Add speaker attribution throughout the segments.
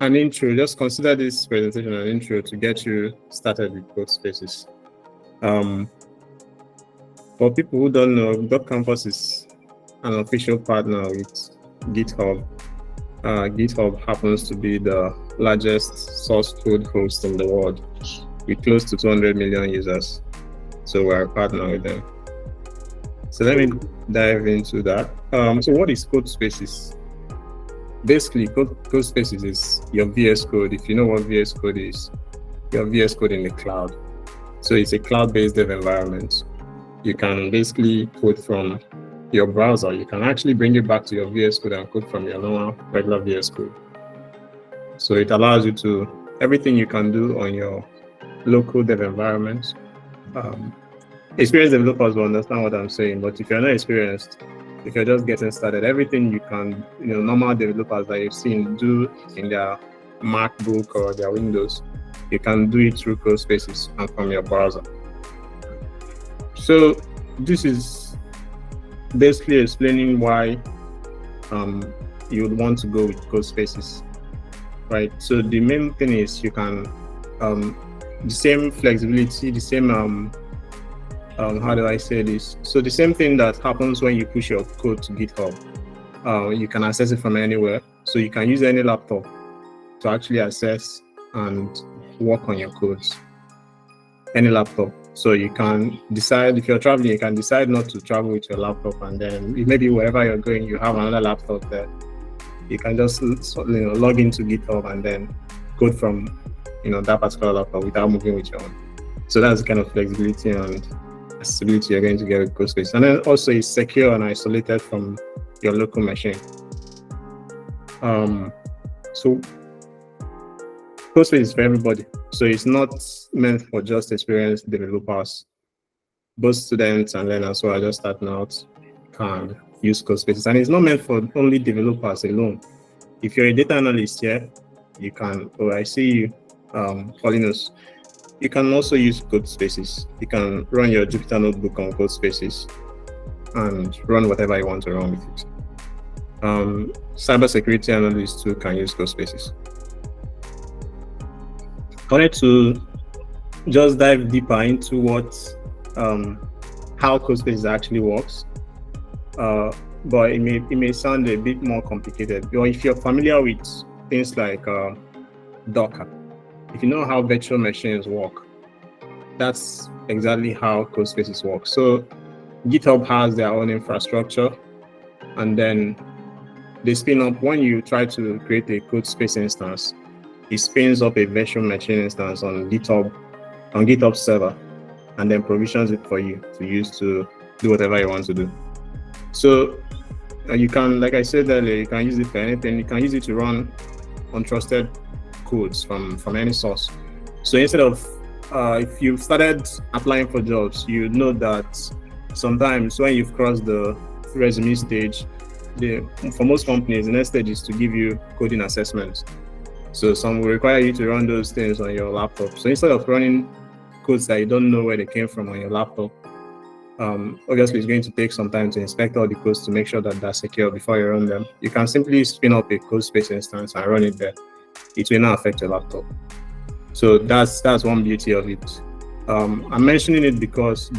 Speaker 1: an intro. Just consider this presentation an intro to get you started with Codespaces. For people who don't know, .campus is an official partner with GitHub. GitHub happens to be the largest source code host in the world with close to 200 million users. So we're a partner with them. So let me dive into that. So what is Codespaces? Basically, Codespaces is your VS Code. If you know what VS Code is, your VS Code in the cloud. So it's a cloud-based dev environment. You can basically code from your browser. You can actually bring it back to your VS Code and code from your normal regular VS Code. So it allows you to, everything you can do on your local dev environment. Experienced developers will understand what I'm saying, but if you're not experienced, if you're just getting started, everything you can, normal developers that you've seen do in their MacBook or their Windows, you can do it through Codespaces and from your browser. So this is basically explaining why you would want to go with Codespaces, right? So the main thing is you can the same flexibility, the same how do I say this? So the same thing that happens when you push your code to GitHub, you can access it from anywhere. So you can use any laptop to actually access and work on your codes. Any laptop. So you can decide, if you're traveling, you can decide not to travel with your laptop, and then maybe wherever you're going, you have another laptop there. You can just log into GitHub and then code from that particular laptop without moving with your own. So that's the kind of flexibility and accessibility you're going to get with Codespace. And then also it's secure and isolated from your local machine. So Codespace is for everybody. So it's not meant for just experienced developers. Both students and learners who are just starting out can use Codespaces. And it's not meant for only developers alone. If you're a data analyst here, you can, I see you, Paulinus, you can also use Codespaces. You can run your Jupyter notebook on Codespaces and run whatever you want to run with it. Cybersecurity analysts too can use Codespaces. I wanted to just dive deeper into what how Codespaces actually works, but it may sound a bit more complicated. Or if you're familiar with things like Docker, if you know how virtual machines work, that's exactly how Codespaces work. So GitHub has their own infrastructure, and then they spin up, when you try to create a Codespace instance, it spins up a virtual machine instance on GitHub server, and then provisions it for you to use to do whatever you want to do. So you can, like I said earlier, you can use it for anything. You can use it to run untrusted codes from any source. So instead of if you've started applying for jobs, you know that sometimes when you've crossed the resume stage, for most companies, the next stage is to give you coding assessments. So some will require you to run those things on your laptop. So instead of running codes that you don't know where they came from on your laptop, obviously it's going to take some time to inspect all the codes to make sure that they're secure before you run them. You can simply spin up a Codespace instance and run it there. It will not affect your laptop. So that's one beauty of it. I'm mentioning it because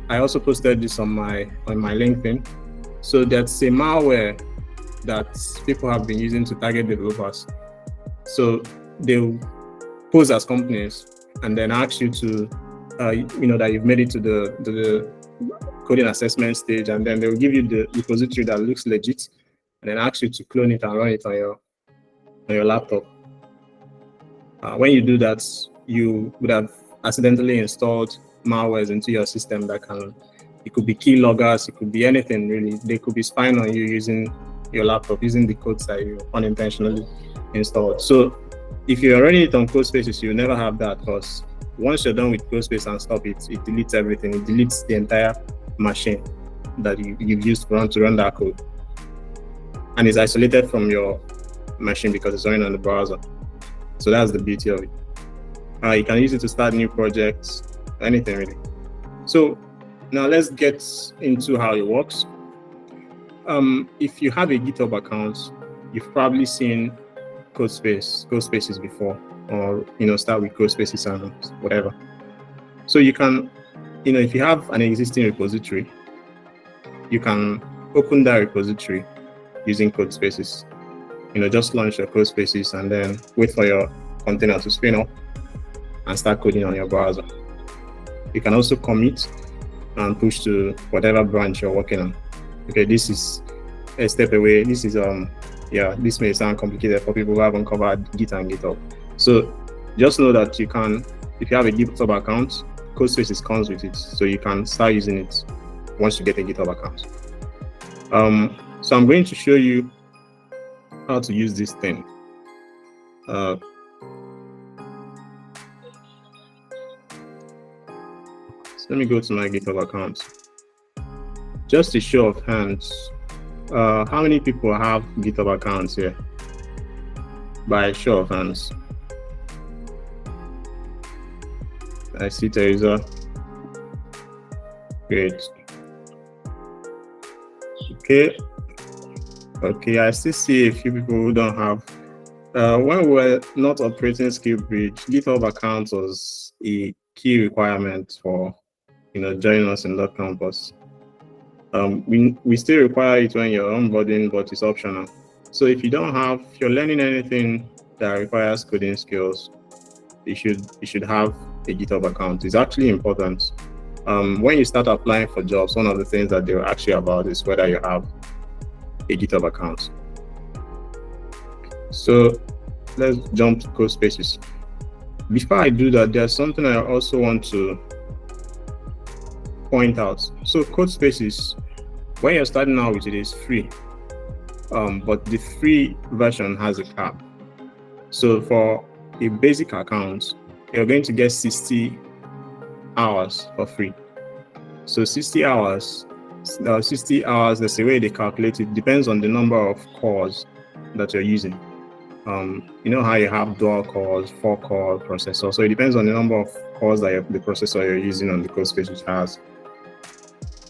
Speaker 1: I also posted this on my LinkedIn. So that's a malware that people have been using to target developers. So they'll pose as companies and then ask you to, that you've made it to the coding assessment stage, and then they'll give you the repository that looks legit, and then ask you to clone it and run it on your laptop. When you do that, you would have accidentally installed malwares into your system that it could be keyloggers, it could be anything really. They could be spying on you using your laptop, using the codes that you unintentionally installed. So if you're running it on Codespaces, you'll never have that, because once you're done with Codespace and stop it, it deletes everything. It deletes the entire machine that you've used to run that code. And it's isolated from your machine because it's running on the browser. So that's the beauty of it. You can use it to start new projects, anything really. So now let's get into how it works. If you have a GitHub account, you've probably seen Codespaces before, or start with Codespaces and whatever. So you can, if you have an existing repository, you can open that repository using Codespaces. Just launch your Codespaces and then wait for your container to spin up and start coding on your browser. You can also commit and push to whatever branch you're working on. Okay, this is a step away. This is this may sound complicated for people who haven't covered Git and GitHub. So just know that you can, if you have a GitHub account, Codespaces comes with it, so you can start using it once you get a GitHub account. So I'm going to show you how to use this thing. So let me go to my GitHub account. Just a show of hands, how many people have GitHub accounts here? By a show of hands. I see Teresa. Great. Okay, I still see a few people who don't have. When we were not operating SkillBridge, GitHub account was a key requirement for joining us in .campus. We still require it when you're onboarding, but it's optional. So if you're learning anything that requires coding skills, you should have a GitHub account. It's actually important. When you start applying for jobs, one of the things that they'll ask you about is whether you have a GitHub account. So let's jump to Codespaces. Before I do that, there's something I also want to point out. So Codespaces, when you're starting out with it, is free, but the free version has a cap. So for a basic account, you're going to get 60 hours for free. So 60 hours, that's the way they calculate it, depends on the number of cores that you're using. You know how you have dual cores, 4-core processor. So it depends on the number of cores that the processor you're using on the Codespace has.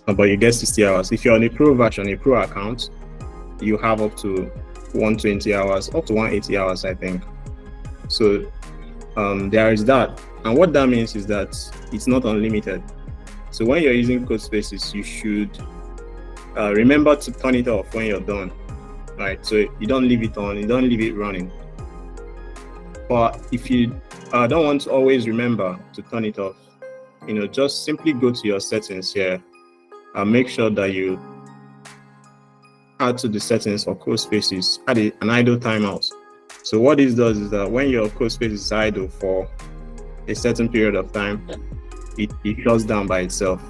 Speaker 1: But you get 60 hours. If you're on a pro version, a pro account, you have up to 120 hours, up to 180 hours, I think. So there is that. And what that means is that it's not unlimited. So when you're using Codespaces, you should remember to turn it off when you're done, right? So you don't leave it on, you don't leave it running. But if you don't want to always remember to turn it off, just simply go to your settings here and make sure that you add to the settings for Codespaces, add an idle timeout. So what this does is that when your Codespace is idle for a certain period of time, it shuts down by itself.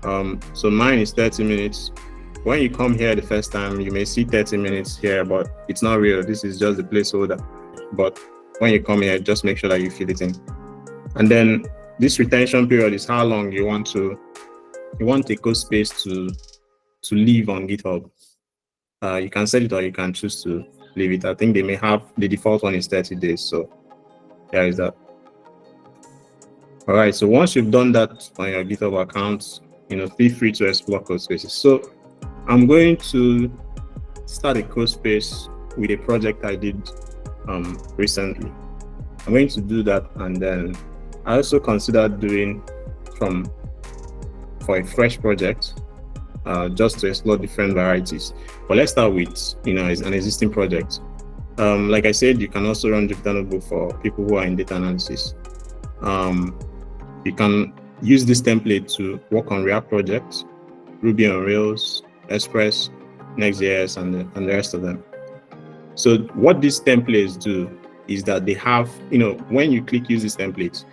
Speaker 1: So mine is 30 minutes. When you come here the first time, you may see 30 minutes here, but it's not real. This is just the placeholder. But when you come here, just make sure that you fill it in. And then this retention period is how long you want a Codespace to live on GitHub. You can set it or you can choose to leave it. I think they may have the default one is 30 days. So there is that. All right. So once you've done that on your GitHub account, feel free to explore Codespaces. So I'm going to start a Codespace with a project I did recently. I'm going to do that, and then I also considered doing for a fresh project, just to explore different varieties. But let's start with an existing project. Like I said, you can also run Jupyter Notebook for people who are in data analysis. You can use this template to work on React projects, Ruby on Rails, Express, Next.js, and the rest of them. So what these templates do is that they have, when you click use this template,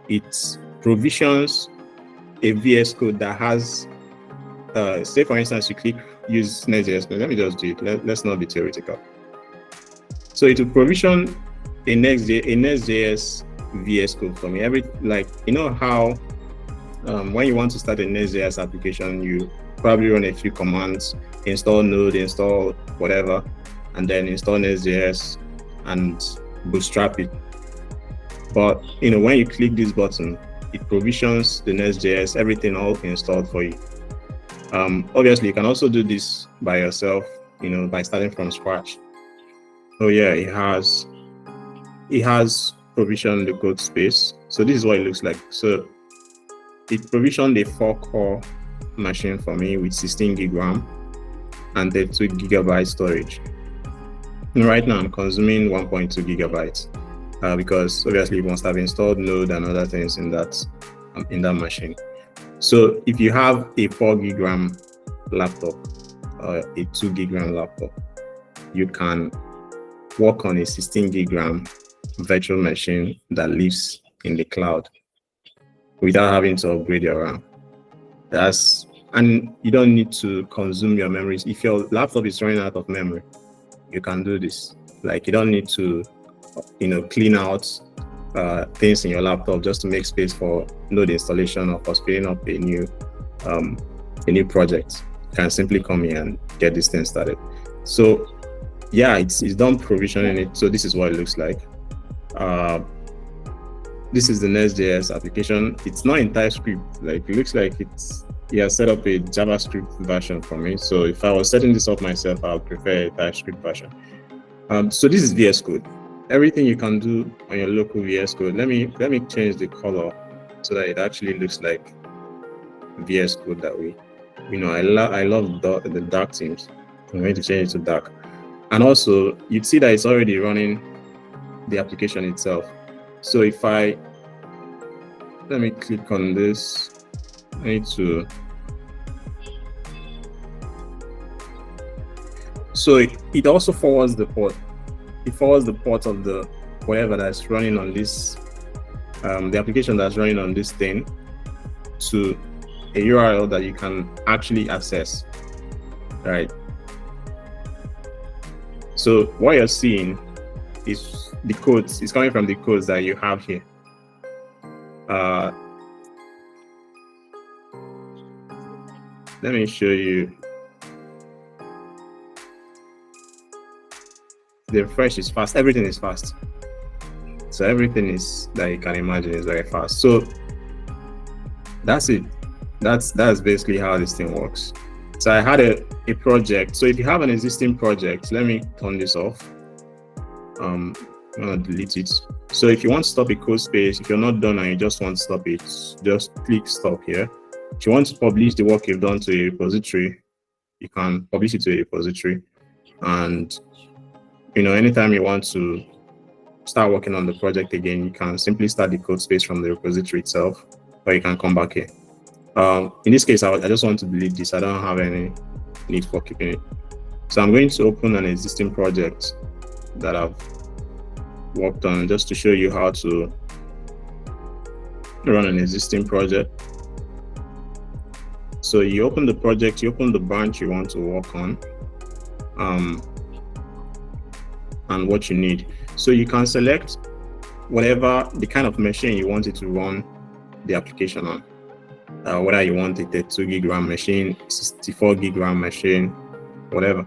Speaker 1: it provisions a VS Code that has, say for instance, you click use Next.js. Let me just do it. Let's not be theoretical. So it will provision a Next.js VS Code for me. How when you want to start a Next.js application, you probably run a few commands, install Node, install whatever, and then install Next.js and bootstrap it. But when you click this button, it provisions the Next.js, everything all installed for you. Obviously, you can also do this by yourself, by starting from scratch. Oh yeah, it has provisioned the code space. So this is what it looks like. So it provisioned a 4-core machine for me with 16 gig RAM and 32 gigabyte storage. And right now I'm consuming 1.2 gigabytes because obviously you must have installed Node and other things in that machine. So if you have a 4 gig RAM laptop or a 2 gig RAM laptop, you can work on a 16 gig RAM virtual machine that lives in the cloud without having to upgrade your RAM. And you don't need to consume your memories. If your laptop is running out of memory, you can do this. Like, you don't need to, clean out things in your laptop just to make space for node installation or for spinning up a new project. You can simply come here and get this thing started. So yeah, it's done provisioning it. So this is what it looks like. This is the Nest.js application. It's not in TypeScript. Like, it looks like set up a JavaScript version for me. So if I was setting this up myself, I would prefer a TypeScript version. So this is VS Code. Everything you can do on your local VS Code. Let me change the color so that it actually looks like VS Code that way. I love the dark themes. I'm going to change it to dark. And also, you'd see that it's already running the application itself. So if let me click on this. I need to. So it also forwards the port. It forwards the port of the whatever that's running on this, the application that's running on this thing, to a URL that you can actually access. Right. So what you're seeing is the codes. It's coming from the codes that you have here. Let me show you. The refresh is fast. Everything is fast. So everything is that you can imagine is very fast. So that's it. That's basically how this thing works. So I had a project. So if you have an existing project, let me turn this off. I'm gonna delete it. So if you want to stop a code space, if you're not done and you just want to stop it, just click stop here. If you want to publish the work you've done to a repository, you can publish it to a repository. And anytime you want to start working on the project again, you can simply start the code space from the repository itself, or you can come back here. In this case, I just want to delete this. I don't have any need for keeping it. So I'm going to open an existing project that I've worked on just to show you how to run an existing project. So you open the project, you open the branch you want to work on, and what you need. So you can select whatever the kind of machine you want it to run the application on. Whether you want it a 2 gig RAM machine, 64 gig RAM machine, whatever,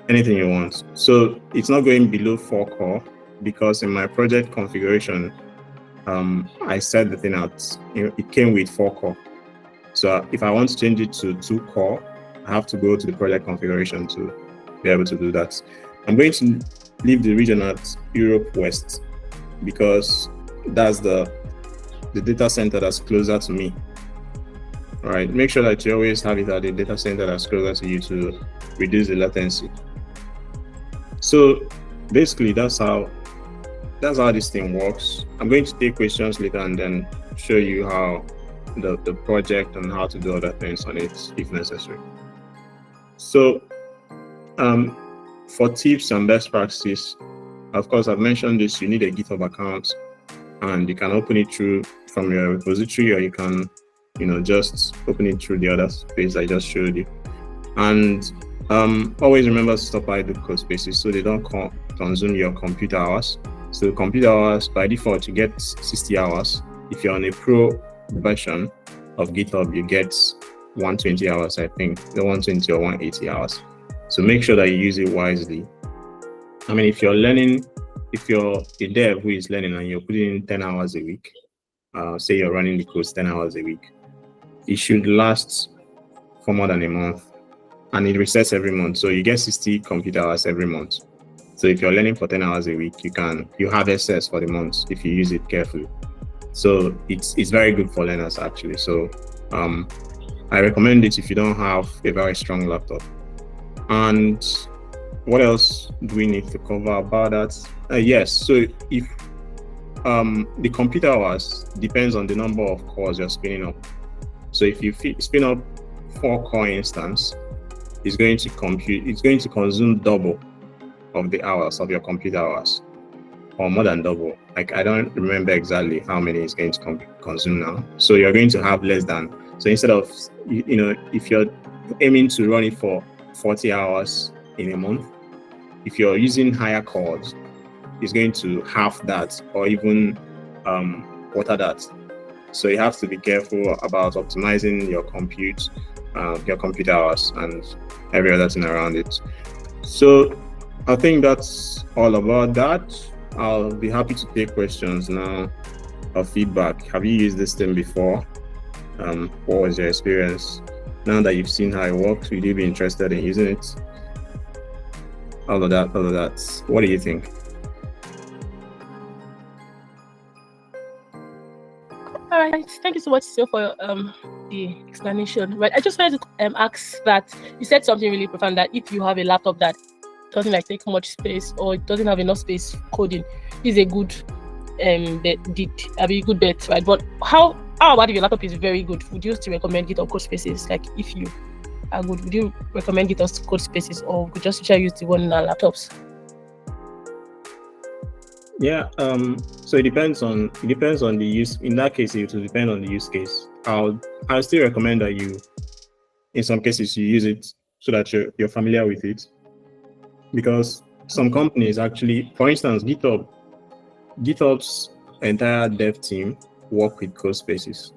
Speaker 1: anything you want. So it's not going below 4 core because in my project configuration, I set the thing out. It came with 4 core. So if I want to change it to 2 core, I have to go to the project configuration to be able to do that. I'm going to leave the region at Europe West because that's the data center that's closer to me. All right, make sure that you always have it at the data center that's closer to you to reduce the latency. So basically, that's how this thing works. I'm going to take questions later and then show you how the project and how to do other things on it if necessary. So for tips and best practices, of course, I've mentioned this, you need a GitHub account and you can open it from your repository, or you can just open it through the other space I just showed you. And always remember to stop idle Codespaces so they don't consume your computer hours. So computer hours, by default, you get 60 hours. If you're on a pro version of GitHub, you get 120 hours, I think, the 120 or 180 hours. So make sure that you use it wisely. I mean, if you're a dev who is learning and you're putting in 10 hours a week, say you're running the codes 10 hours a week, it should last for more than a month, and it resets every month. So you get 60 computer hours every month. So if you're learning for 10 hours a week, you have excess for the month if you use it carefully. So it's very good for learners actually. So I recommend it if you don't have a very strong laptop. And what else do we need to cover about that? Yes, so if the computer hours depends on the number of cores you're spinning up. So if you spin up 4-core instance, it's going to consume double of the hours of your computer hours, or more than double. Like, I don't remember exactly how many it's going to consume now. So you're going to have less than. So instead of, if you're aiming to run it for 40 hours in a month, if you're using higher cores, it's going to half that or even quarter that. So you have to be careful about optimizing your computer hours and every other thing around it. So I think that's all about that. I'll be happy to take questions now or feedback. Have you used this thing before? What was your experience? Now that you've seen how it works, would you be interested in using it? All of that. What do you think?
Speaker 2: All right, thank you so much, Sio, for the explanation. Right, I just wanted to ask that you said something really profound, that if you have a laptop that doesn't take much space or it doesn't have enough space coding, is a good good bet, right? But how about if your laptop is very good? Would you still recommend GitHub Codespaces? Like, if you are good, would you recommend GitHub Codespaces, or would you just use the one in our laptops?
Speaker 1: Yeah, so it depends on the use. In that case, it will depend on the use case. I'll still recommend that you, in some cases, you use it so that you're familiar with it, because some companies actually, for instance, GitHub's entire dev team work with Codespaces,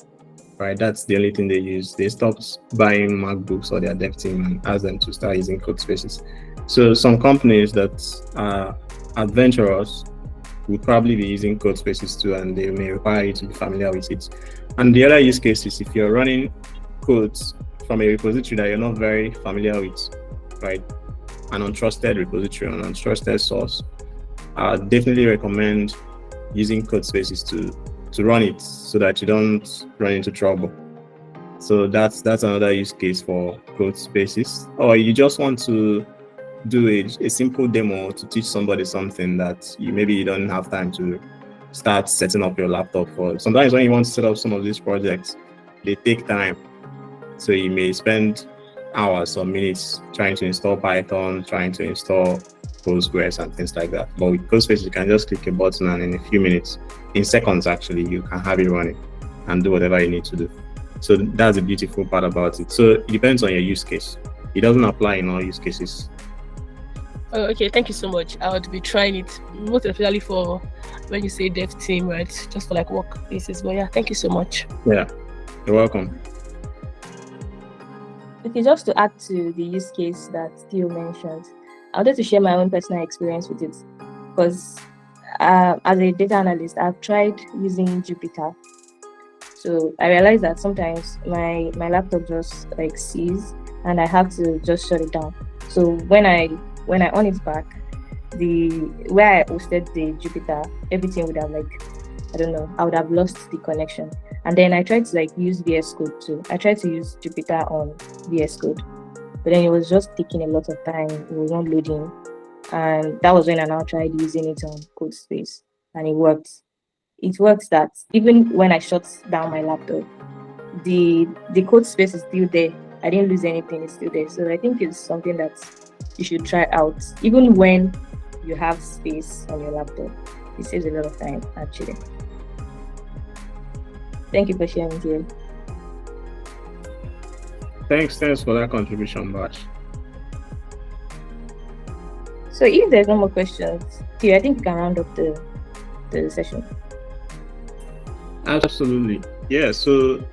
Speaker 1: right? That's the only thing they use. They stopped buying MacBooks for their dev team and asked them to start using Codespaces. So some companies that are adventurous would probably be using Codespaces too, and they may require you to be familiar with it. And the other use case is if you're running codes from a repository that you're not very familiar with, right? An untrusted repository, an untrusted source. I definitely recommend using Codespaces to run it so that you don't run into trouble. So that's another use case for Codespaces. Or you just want to do a simple demo to teach somebody something that maybe you don't have time to start setting up your laptop for. Sometimes when you want to set up some of these projects, they take time. So you may spend hours or minutes trying to install Python, trying to install Postgres and things like that. But with Codespace, you can just click a button and in a few minutes, in seconds actually, you can have it running and do whatever you need to do. So that's the beautiful part about it. So it depends on your use case. It doesn't apply in all use cases.
Speaker 2: Oh, okay, thank you so much. I would be trying it, most especially for when you say dev team, right? Just for like work basis. But yeah, thank you so much.
Speaker 1: Yeah, you're welcome.
Speaker 3: Okay, just to add to the use case that Theo mentioned, I wanted to share my own personal experience with it, because as a data analyst, I've tried using Jupyter. So I realized that sometimes my laptop just like sees, and I have to just shut it down. So when I on it back, where I hosted the Jupyter, everything would have I would have lost the connection. And then I tried to use VS Code too. I tried to use Jupyter on VS Code, but then it was just taking a lot of time. It was not loading. And that was when I now tried using it on Codespace, and it worked. It works that even when I shut down my laptop, the Codespace is still there. I didn't lose anything, it's still there. So I think it's something that you should try out, even when you have space on your laptop. It saves a lot of time, actually. Thank you for sharing, Theo.
Speaker 1: Thanks for that contribution, Bash.
Speaker 3: So if there's no more questions, Theo, I think we can round up the session.
Speaker 1: Absolutely. Yeah, so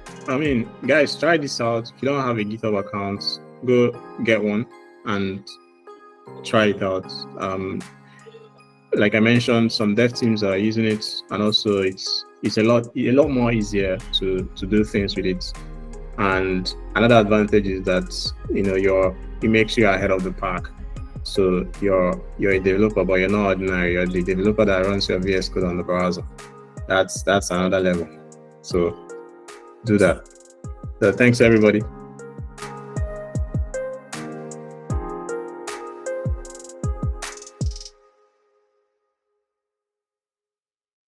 Speaker 1: guys, try this out. If you don't have a GitHub account, go get one and try it out. Like I mentioned, some dev teams are using it, and also it's a lot more easier to do things with it. And another advantage is that it makes you ahead of the pack. So you're a developer, but you're not ordinary. You're the developer that runs your VS Code on the browser. That's another level. So do that. So thanks everybody.